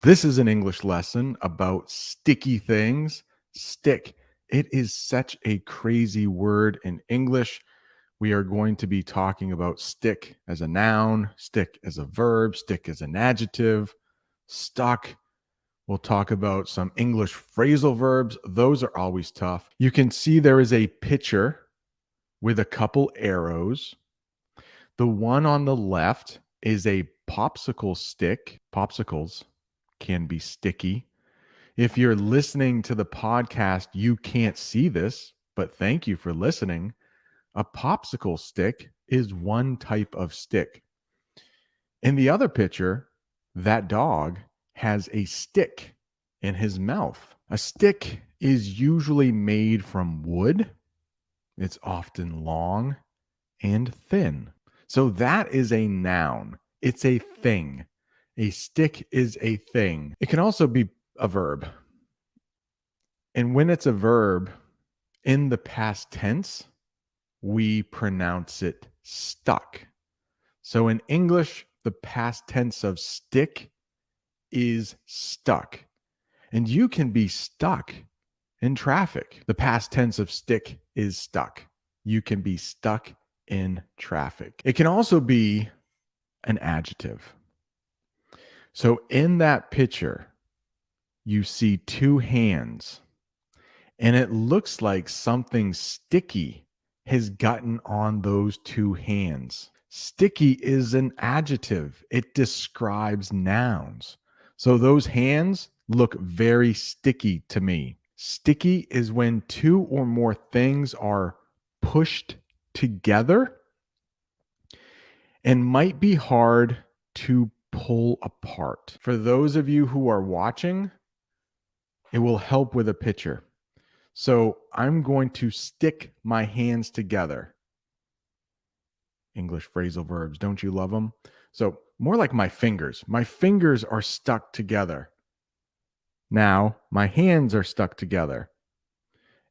This is an English lesson about sticky things. Stick. It is such a crazy word in English. We are going to be talking about stick as a noun, stick as a verb, stick as an adjective, stuck. We'll talk about some English phrasal verbs. Those are always tough. You can see there is a picture with a couple arrows. The one on the left is a popsicle stick. Popsicles can be sticky. If you're listening to the podcast, you can't see this, but thank you for listening. A popsicle stick is one type of stick. In the other picture, that dog has a stick in his mouth. A stick is usually made from wood. It's often long and thin. So that is a noun. It's a thing. A stick is a thing. It can also be a verb. And when it's a verb in the past tense, we pronounce it stuck. So in English, the past tense of stick is stuck. And you can be stuck in traffic. The past tense of stick is stuck. You can be stuck in traffic. It can also be an adjective. So in that picture, you see two hands, and it looks like something sticky has gotten on those two hands. Sticky is an adjective. It describes nouns. So those hands look very sticky to me. Sticky is when two or more things are pushed together and might be hard to pull apart. For those of you who are watching, it will help with a picture. So I'm going to stick my hands together. English phrasal verbs, don't you love them? So more like my fingers. My fingers are stuck together. Now my hands are stuck together,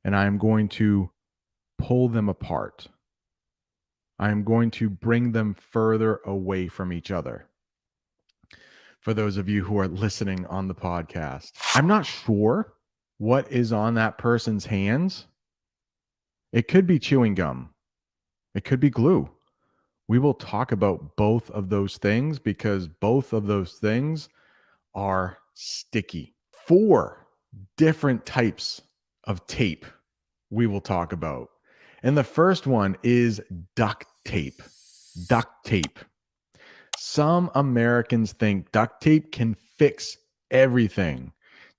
and I am going to pull them apart. I am going to bring them further away from each other. For those of you who are listening on the podcast, I'm not sure what is on that person's hands. It could be chewing gum. It could be glue. We will talk about both of those things because both of those things are sticky. 4 different types of tape we will talk about. And the first one is duct tape. Duct tape. Some Americans think duct tape can fix everything.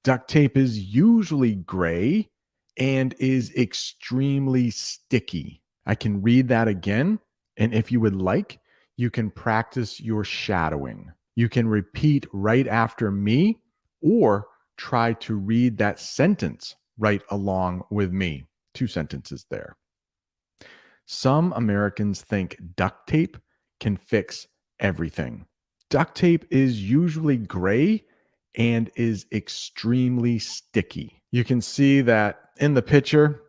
Duct tape is usually gray and is extremely sticky. I can read that again. And if you would like, you can practice your shadowing. You can repeat right after me or try to read that sentence right along with me. 2 sentences there. Some Americans think duct tape can fix everything. Duct tape is usually gray and is extremely sticky. You can see that in the picture,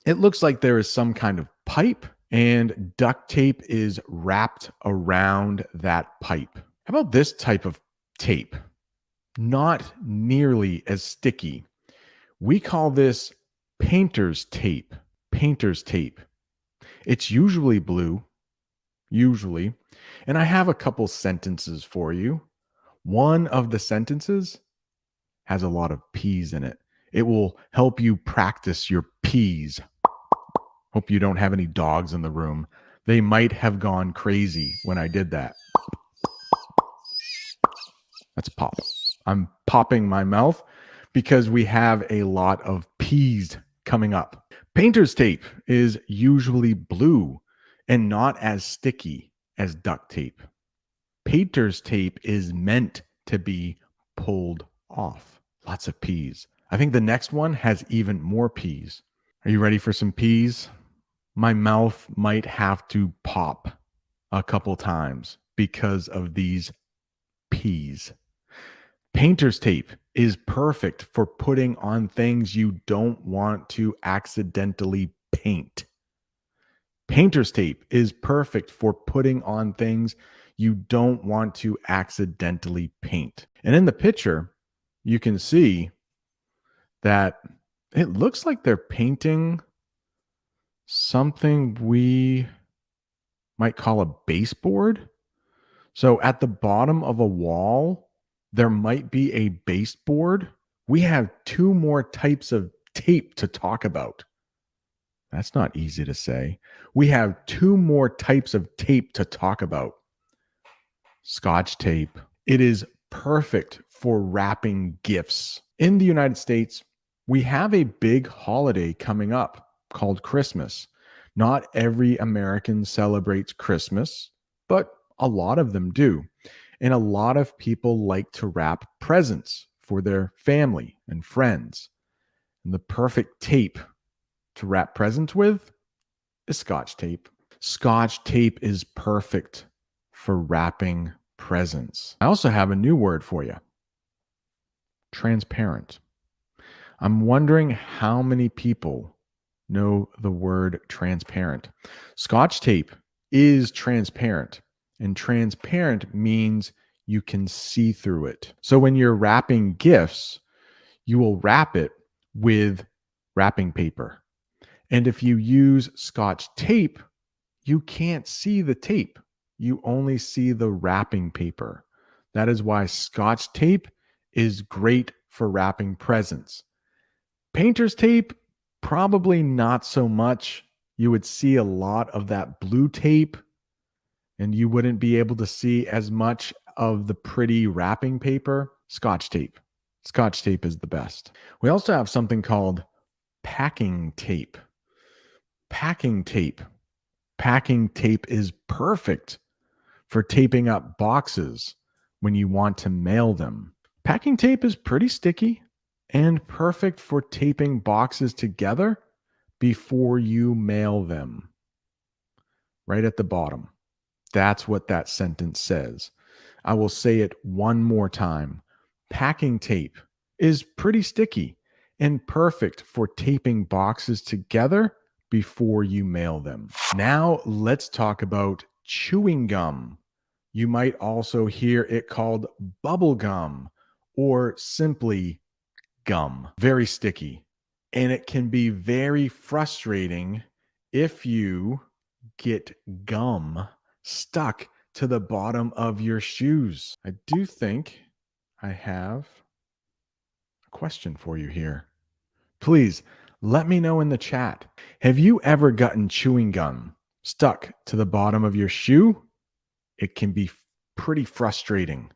it looks like there is some kind of pipe and duct tape is wrapped around that pipe. How about this type of tape? Not nearly as sticky. We call this painter's tape. Painter's tape. It's usually blue, usually. And I have a couple sentences for you. One of the sentences has a lot of P's in it. It will help you practice your P's. Hope you don't have any dogs in the room. They might have gone crazy when I did that. That's pop. I'm popping my mouth because we have a lot of P's coming up. Painter's tape is usually blue and not as sticky as duct tape. Painter's tape is meant to be pulled off. Lots of P's. I think the next one has even more P's. Are you ready for some P's? My mouth might have to pop a couple times because of these P's. Painter's tape is perfect for putting on things you don't want to accidentally paint. Painter's tape is perfect for putting on things You don't want to accidentally paint. And in the picture, you can see that it looks like they're painting something we might call a baseboard. So at the bottom of a wall, there might be a baseboard. We have two more types of tape to talk about. That's not easy to say. We have two more types of tape to talk about. Scotch tape. It is perfect for wrapping gifts. In the United States, we have a big holiday coming up called Christmas. Not every American celebrates Christmas, but a lot of them do. And a lot of people like to wrap presents for their family and friends. And the perfect tape to wrap presents with is Scotch tape. Scotch tape is perfect for wrapping presents. I also have a new word for you: transparent. I'm wondering how many people know the word transparent. Scotch tape is transparent, and transparent means you can see through it. So when you're wrapping gifts, you will wrap it with wrapping paper. And if you use Scotch tape, you can't see the tape. You only see the wrapping paper. That is why Scotch tape is great for wrapping presents. Painter's tape, probably not so much. You would see a lot of that blue tape, and you wouldn't be able to see as much of the pretty wrapping paper. Scotch tape. Scotch tape is the best. We also have something called packing tape. Packing tape. Packing tape is perfect for taping up boxes when you want to mail them. Packing tape is pretty sticky and perfect for taping boxes together before you mail them. Right at the bottom. That's what that sentence says. I will say it one more time. Packing tape is pretty sticky and perfect for taping boxes together before you mail them. Now let's talk about chewing gum. You might also hear it called bubble gum or simply gum. Very sticky. And it can be very frustrating if you get gum stuck to the bottom of your shoes. I do think I have a question for you here. Please let me know in the chat. Have you ever gotten chewing gum stuck to the bottom of your shoe? It can be pretty frustrating.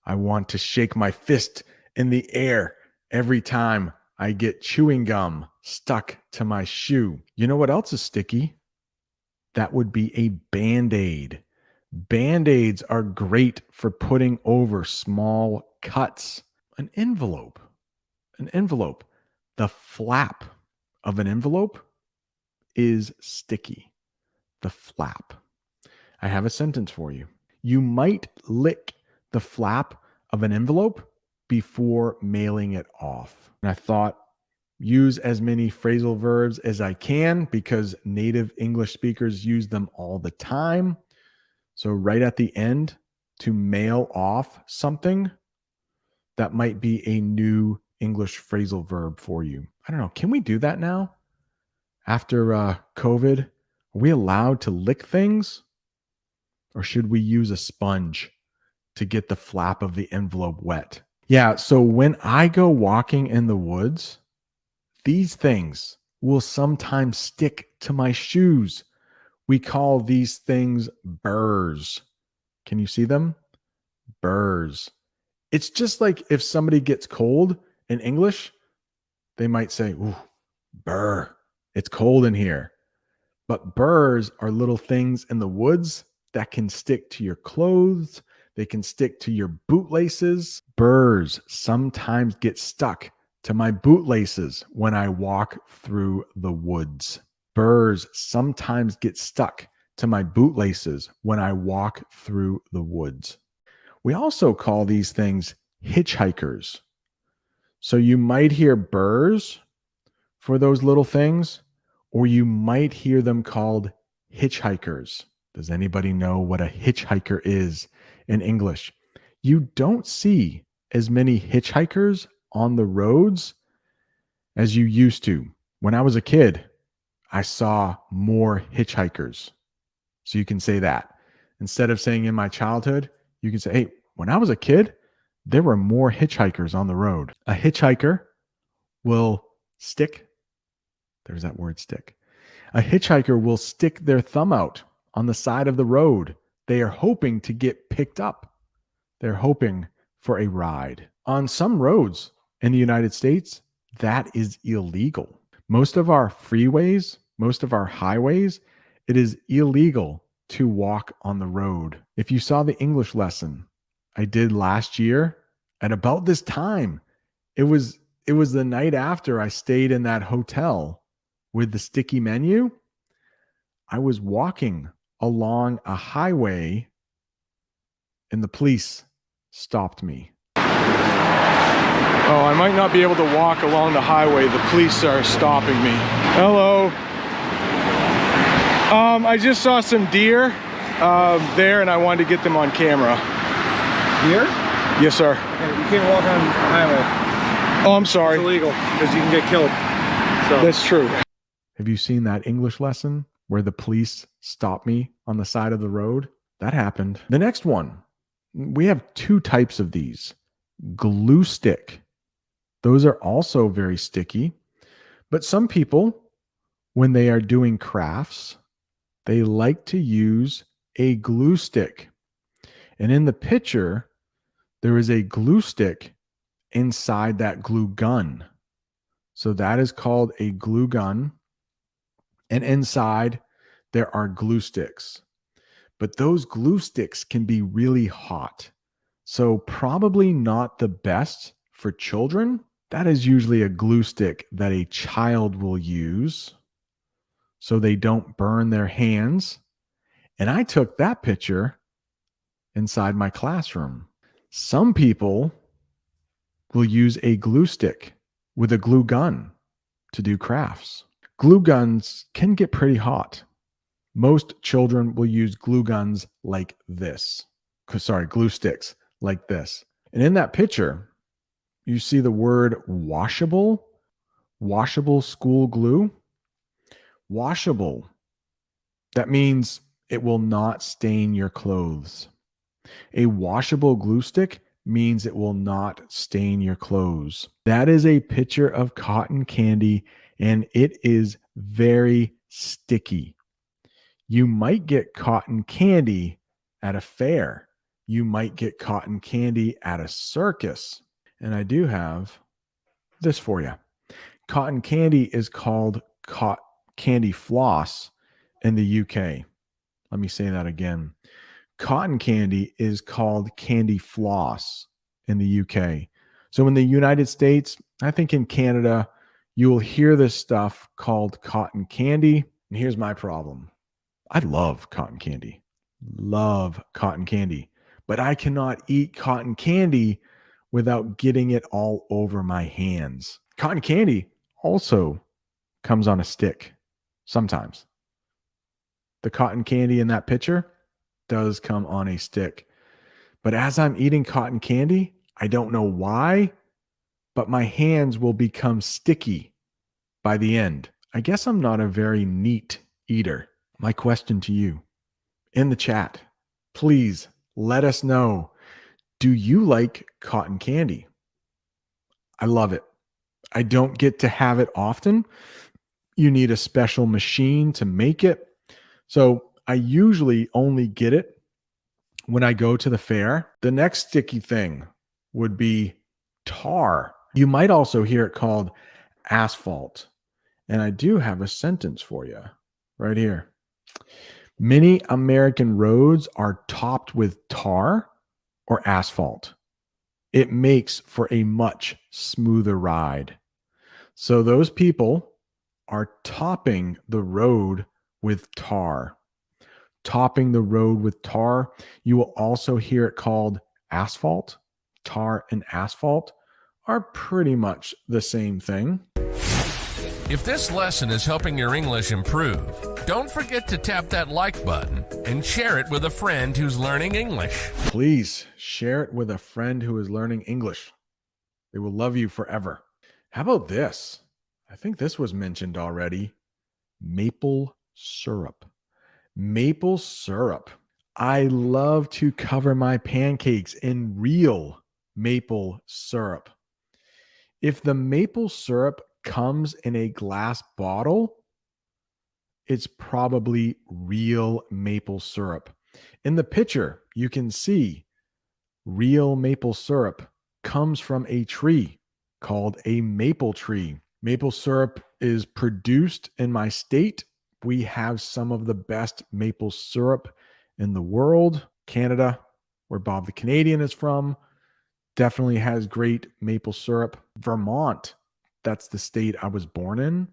I want to shake my fist in the air every time I get chewing gum stuck to my shoe. You know what else is sticky? That would be a Band-Aid. Band-Aids are great for putting over small cuts. An envelope. An envelope. The flap of an envelope is sticky. The flap. I have a sentence for you. You might lick the flap of an envelope before mailing it off. And I thought, use as many phrasal verbs as I can because native English speakers use them all the time. So right at the end, to mail off something, that might be a new English phrasal verb for you. I don't know. Can we do that now? After COVID, are we allowed to lick things? Or should we use a sponge to get the flap of the envelope wet? Yeah, so when I go walking in the woods, these things will sometimes stick to my shoes. We call these things burrs. Can you see them? Burrs. It's just like if somebody gets cold in English, they might say, "Ooh, burr. It's cold in here." But burrs are little things in the woods that can stick to your clothes. They can stick to your bootlaces. Burrs sometimes get stuck to my bootlaces when I walk through the woods. Burrs sometimes get stuck to my bootlaces when I walk through the woods. We also call these things hitchhikers. So you might hear burrs for those little things, or you might hear them called hitchhikers. Does anybody know what a hitchhiker is in English? You don't see as many hitchhikers on the roads as you used to. When I was a kid, I saw more hitchhikers. So you can say that. Instead of saying in my childhood, you can say, hey, when I was a kid, there were more hitchhikers on the road. A hitchhiker will stick. There's that word stick. A hitchhiker will stick their thumb out on the side of the road. They are hoping to get picked up. They're hoping for a ride. On some roads in the United States, that is illegal. Most of our freeways, most of our highways, it is illegal to walk on the road. If you saw the English lesson I did last year at about this time, it was the night after I stayed in that hotel with the sticky menu. I was walking along a highway and the police stopped me. Oh, I might not be able to walk along the highway. The police are stopping me. Hello. I just saw some deer there and I wanted to get them on camera. Deer? Yes, sir. Okay, you can't walk on the highway. Oh, I'm sorry. It's illegal because you can get killed. So. That's true. Have you seen that English lesson where the police stopped me on the side of the road? That happened. The next one, we have two types of these. Glue stick. Those are also very sticky. But some people, when they are doing crafts, they like to use a glue stick. And in the picture, there is a glue stick inside that glue gun. So that is called a glue gun. And inside, there are glue sticks. But those glue sticks can be really hot. So probably not the best for children. That is usually a glue stick that a child will use so they don't burn their hands. And I took that picture inside my classroom. Some people will use a glue stick with a glue gun to do crafts. Glue guns can get pretty hot. Most children will use glue guns like this. Glue sticks like this. And in that picture, you see the word washable school glue. Washable. That means it will not stain your clothes. A washable glue stick means it will not stain your clothes. That is a picture of cotton candy, and it is very sticky. You might get cotton candy at a fair. You might get cotton candy at a circus. And I do have this for you. Cotton candy is called candy floss in the UK. Let me say that again. Cotton candy is called candy floss in the UK. So in the United States, I think in Canada, you will hear this stuff called cotton candy. And here's my problem. I love cotton candy. Love cotton candy. But I cannot eat cotton candy without getting it all over my hands. Cotton candy also comes on a stick sometimes. The cotton candy in that picture does come on a stick. But as I'm eating cotton candy, I don't know why, but my hands will become sticky by the end. I guess I'm not a very neat eater. My question to you in the chat, please let us know, do you like cotton candy? I love it. I don't get to have it often. You need a special machine to make it. So I usually only get it when I go to the fair. The next sticky thing would be tar. You might also hear it called asphalt. And I do have a sentence for you right here. Many American roads are topped with tar or asphalt. It makes for a much smoother ride. So those people are topping the road with tar. Topping the road with tar. You will also hear it called asphalt. Tar and asphalt are pretty much the same thing. If this lesson is helping your English improve, don't forget to tap that like button and share it with a friend who's learning English. Please share it with a friend who is learning English. They will love you forever. How about this? I think this was mentioned already. Maple syrup. Maple syrup. I love to cover my pancakes in real maple syrup. If the maple syrup comes in a glass bottle, it's probably real maple syrup. In the picture, you can see real maple syrup comes from a tree called a maple tree. Maple syrup is produced in my state. We have some of the best maple syrup in the world. Canada, where Bob the Canadian is from, definitely has great maple syrup. Vermont, that's the state I was born in.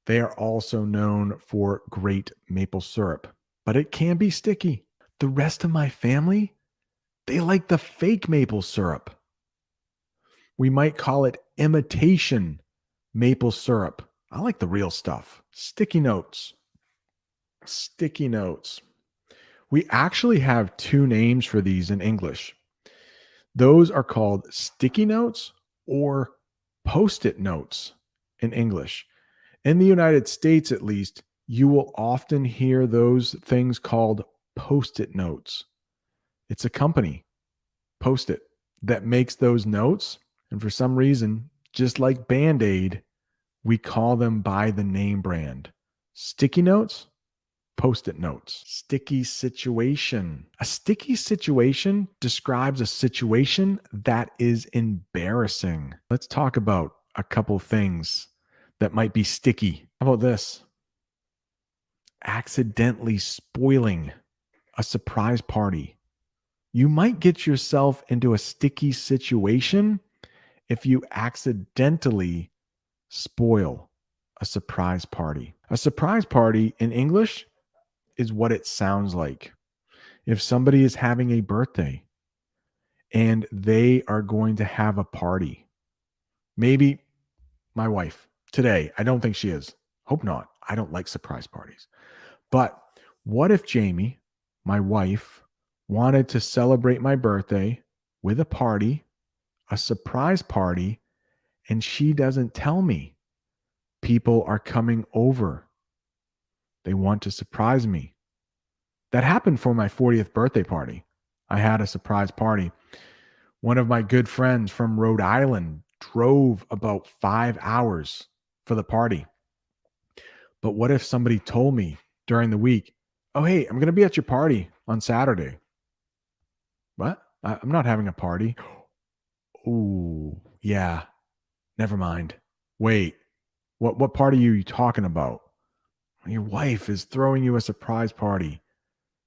They are also known for great maple syrup, but it can be sticky. The rest of my family, they like the fake maple syrup. We might call it imitation maple syrup. I like the real stuff. Sticky notes. Sticky notes. We actually have two names for these in English. Those are called sticky notes or post-it notes in English. In the United States, at least, you will often hear those things called post-it notes. It's a company, Post-it, that makes those notes. And for some reason, just like Band-Aid, we call them by the name brand. Sticky notes, Post-it notes. Sticky situation. A sticky situation describes a situation that is embarrassing. Let's talk about a couple things that might be sticky. How about this? Accidentally spoiling a surprise party. You might get yourself into a sticky situation if you accidentally spoil a surprise party. A surprise party in English is what it sounds like. If somebody is having a birthday and they are going to have a party, maybe my wife today, I don't think she is. Hope not. I don't like surprise parties. But what if Jamie, my wife, wanted to celebrate my birthday with a party, a surprise party, and she doesn't tell me? People are coming over. They want to surprise me. That happened for my 40th birthday party. I had a surprise party. One of my good friends from Rhode Island drove about 5 hours for the party. But what if somebody told me during the week, oh, hey, I'm going to be at your party on Saturday? What? I'm not having a party. Oh, yeah. Never mind. Wait, what party are you talking about? Your wife is throwing you a surprise party.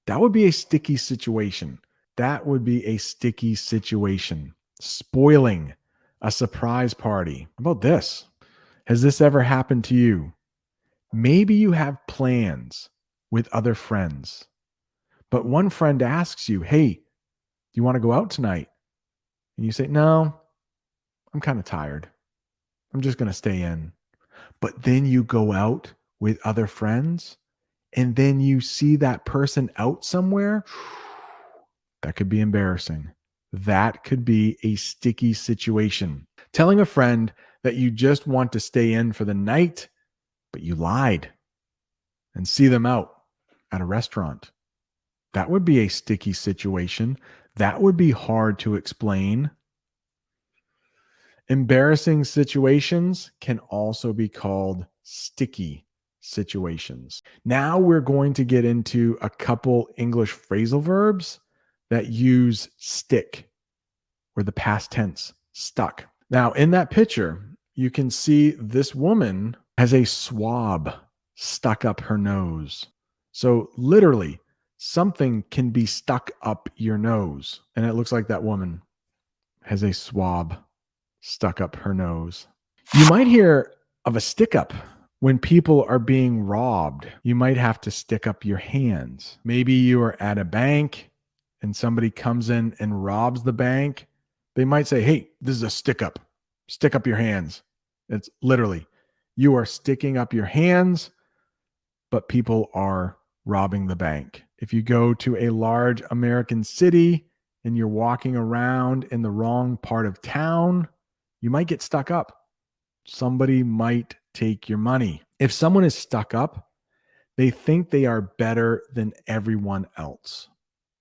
That would be a sticky situation. That would be a sticky situation. Spoiling a surprise party. How about this? Has this ever happened to you? Maybe you have plans with other friends, but one friend asks you, hey, do you want to go out tonight? And you say, no, I'm kind of tired. I'm just going to stay in. But then you go out with other friends and then you see that person out somewhere. That could be embarrassing. That could be a sticky situation. Telling a friend that you just want to stay in for the night, but you lied and see them out at a restaurant. That would be a sticky situation. That would be hard to explain. Embarrassing situations can also be called sticky situations. Now we're going to get into a couple English phrasal verbs that use stick, or the past tense, stuck. Now, in that picture, you can see this woman has a swab stuck up her nose. So literally, something can be stuck up your nose. And it looks like that woman has a swab stuck up her nose. You might hear of a stick up when people are being robbed. You might have to stick up your hands. Maybe you are at a bank and somebody comes in and robs the bank. They might say, hey, this is a stick up. Stick up your hands. It's literally, You are sticking up your hands, but people are robbing the bank. If you go to a large American city and you're walking around in the wrong part of town, you might get stuck up. Somebody might take your money. If someone is stuck up, they think they are better than everyone else.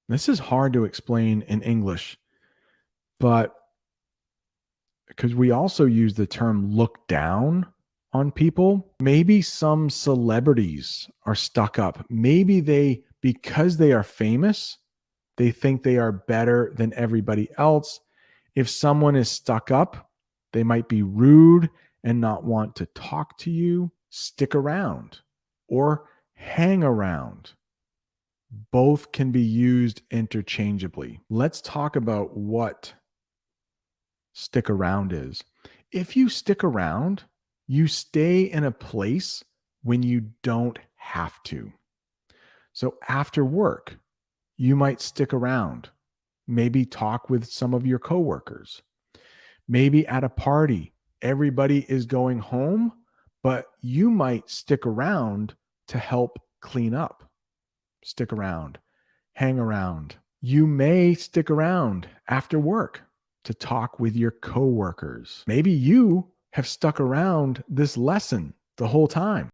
This is hard to explain in English, but because we also use the term look down on people, maybe some celebrities are stuck up. Maybe because they are famous, they think they are better than everybody else. If someone is stuck up, they might be rude and not want to talk to you. Stick around or hang around. Both can be used interchangeably. Let's talk about what stick around is. If you stick around, you stay in a place when you don't have to. So after work, you might stick around, maybe talk with some of your coworkers. Maybe at a party, everybody is going home, but you might stick around to help clean up. Stick around, hang around. You may stick around after work to talk with your coworkers. Maybe you have stuck around this lesson the whole time.